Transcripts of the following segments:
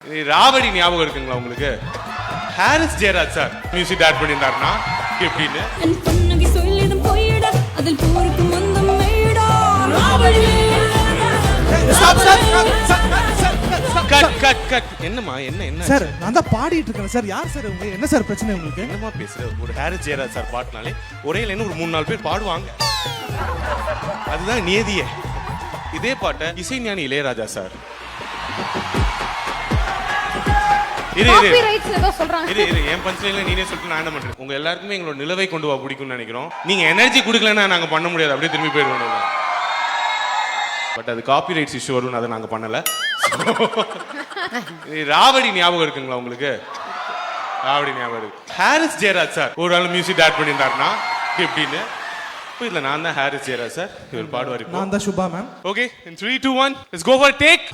ராவடி ஞாபகம் இருக்குங்களா உங்களுக்கு? Harris Jayaraj sir music direct பண்ணியிருந்தாருன்னா எப்படின்னு என்னமா என்ன சார் நான் தான் பாடிட்டு இருக்கேன் சார். யார் சார் உங்களுக்கு? என்ன சார் பிரச்சனை உங்களுக்கு? என்னமா பேசுற? ஒரு ஹாரிஸ் ஜெயராஜ் சார் பாட்டினாலே ஒரே லைன் ஒரு 3-4 பேர் பாடுவாங்க. அதுதான் நியதியே. இதே பாட்டை இசைஞானி இளையராஜா சார் என் பஞ்ச்லைன்ல நீனே சொல்லிட்டு நான் என்ன பண்றேன்? உங்க எல்லாருக்குமே எங்களோட நிலவை கொண்டு வா பிடிக்கும்னு நினைக்கிறோம். நீங்க எனர்ஜி கொடுக்கலன்னா நாங்க பண்ண முடியாது, அப்படியே திரும்பி போயிடுவோம். பட் அது காப்பிரைட்ஸ் இஷ்யூ வரும்னு அதை நாங்க பண்ணல. ராவடி ஞாபகம் இருக்குங்களா உங்களுக்கு? ராவடி ஞாபகம் இருக்கு. ஹாரிஸ் ஜெயராஜ் சார் ஒரு ஆள் மியூசிக் டைரக்ட் பண்ணியிருந்தாருன்னா எப்படின்னு இல்ல நான் தான் ஹாரிஸ் ஜெயராஜ் சார். இவர் பாடுவார். நான் தான் Subha ma'am. Okay, in 3 2 1 let's go for take.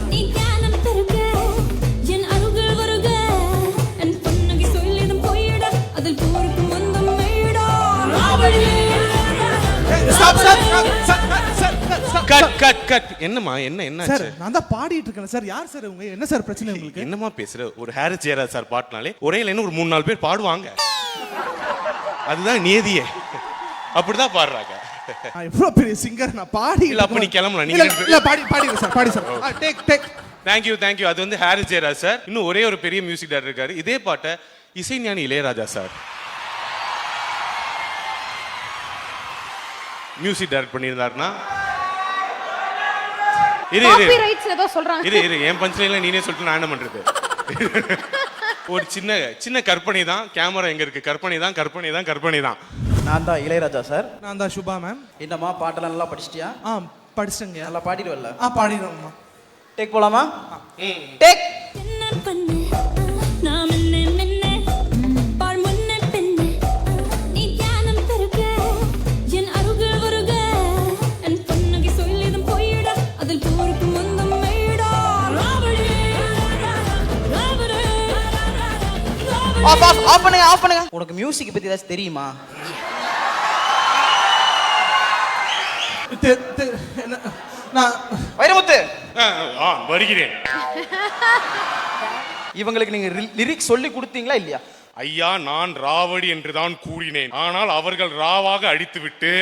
Cut என்னமா என்ன சார் நான் தான் பாடிட்டு இருக்கேன் சார். யார் சார் உங்களுக்கு? என்ன சார் பிரச்சனை உங்களுக்கு? என்னமா பேசுற? ஒரு ஹாரிஸ் ஜெயராஜ் சார் பாட்டினாலே ஒரே லைன் ஒரு 3-4 பேர் பாடுவாங்க. அதுதான் நியதியே. அப்படிதான் பாடுறாங்க. எவ்வளவு பெரிய சிங்கர் நான் பாடி இல்ல. அப்ப நீ கிளம்பலாம். நீங்க இல்ல பாடி சார் பாடி சார். Take Thank you. அது வந்து ஹாரிஸ் ஜெயராஜ் சார். இன்னும் ஒரே ஒரு பெரிய மியூசிக் டைரக்டர் இருக்காரு. இதே பாட்டை இசைஞானி இளையராஜா சார் மியூசிக் டைரக்ட் பண்ணியிருந்தாருன்னா என் பஞ்ச்லைன்ல நீனே சொல்லிட்டு நான் என்ன பண்றது? ஒரு சின்ன கற்பனை தான். கேமரா எங்க இருக்கு? கற்பனை தான். நான் தான் இளையராஜா சார். நான் தான் சுபா மேம். என்னம்மா பாட்டெல்லாம் நல்லா படிச்சிட்டியா? படிச்சேங்க. நல்லா பாடிடுவல்ல? பாடிடுவோம்மா. டேக் போலாமா? டேக். ஆஃப் பண்ணுங்க. உனக்கு மியூசிக் பத்தி ஏதாச்சும் தெரியுமா? வைரமுத்து வருகிறேன். இவங்களுக்கு நீங்க லிரிக்ஸ் சொல்லி கொடுத்தீங்களா இல்லையா? ஐயா, நான் ராவடி என்றுதான் கூறினேன். ஆனால் அவர்கள் ராவாக அடித்துவிட்டு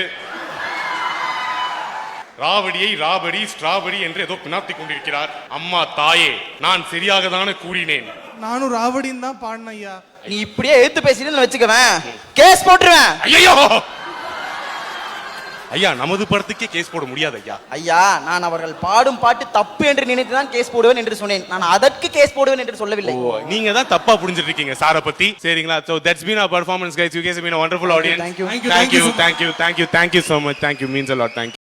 ராவடியை ராபடி ஸ்ட்ராபடி என்று ஏதோ பினாத்தி கொண்டிருக்கிறார். அம்மா தாயே, நான் சரியாக தானே கூறினேன். நானும் ராவடின்னு தான் பாடினேன் ஐயா. நீ இப்படியே எடுத்து பேசிட்டு வச்சுக்கவேன், கேஸ் போட்டுருவேன். ஐயா, நமது படத்துக்கே கேஸ் போட முடியாது ஐயா. ஐயா, நான் அவர்கள் பாடும் பாட்டு தப்பு என்று நினைத்துதான் கேஸ் போடுவேன் என்று சொன்னேன். நான் அதற்கு கேஸ் போடுவேன் என்று சொல்லவில்லை. நீங்க தான் தப்பா புரிஞ்சிட்டு இருக்கீங்க சார பத்தி. சரிங்களா? So that's been our performance guys. You guys have been a wonderful audience. Thank you. Thank you so much. Thank you. Means a lot. Thank you.